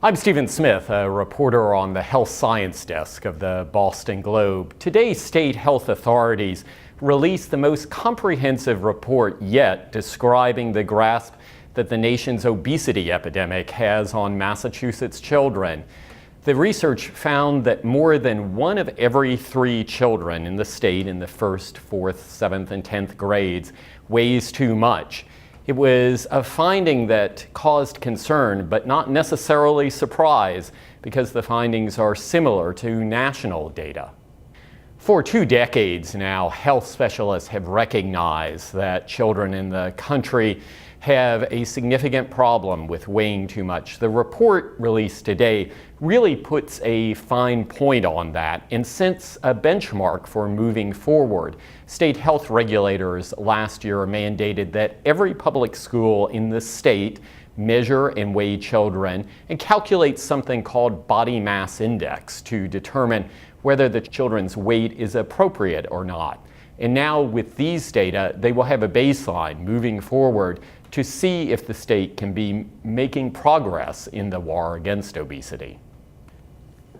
I'm Stephen Smith, a reporter on the Health Science Desk of the Boston Globe. Today, state health authorities released the most comprehensive report yet describing the grasp that the nation's obesity epidemic has on Massachusetts children. The research found that more than 1 of every 3 children in the state in the 1st, 4th, 7th, and 10th grades weighs too much. It was a finding that caused concern, but not necessarily surprise, because the findings are similar to national data. For 2 decades now, health specialists have recognized that children in the country have a significant problem with weighing too much. The report released today really puts a fine point on that and sets a benchmark for moving forward. State health regulators last year mandated that every public school in the state measure and weigh children and calculate something called body mass index to determine whether the children's weight is appropriate or not. And now with these data, they will have a baseline moving forward to see if the state can be making progress in the war against obesity.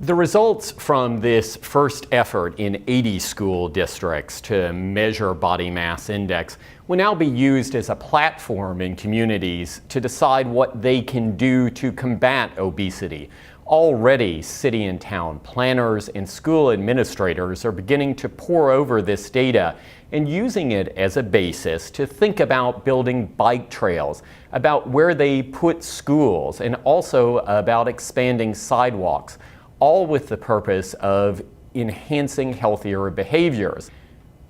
The results from this first effort in 80 school districts to measure body mass index will now be used as a platform in communities to decide what they can do to combat obesity. Already, city and town planners and school administrators are beginning to pore over this data and using it as a basis to think about building bike trails, about where they put schools, and also about expanding sidewalks, all with the purpose of enhancing healthier behaviors.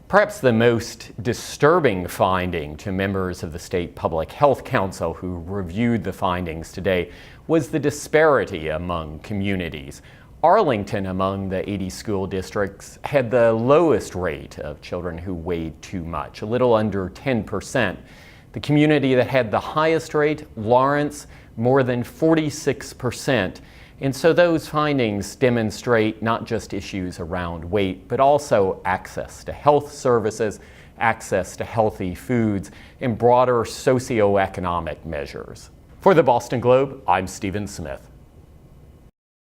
Perhaps the most disturbing finding to members of the State Public Health Council who reviewed the findings today was the disparity among communities. Arlington, among the 80 school districts, had the lowest rate of children who weighed too much, a little under 10%. The community that had the highest rate, Lawrence, more than 46%. And so those findings demonstrate not just issues around weight, but also access to health services, access to healthy foods, and broader socioeconomic measures. For the Boston Globe, I'm Stephen Smith.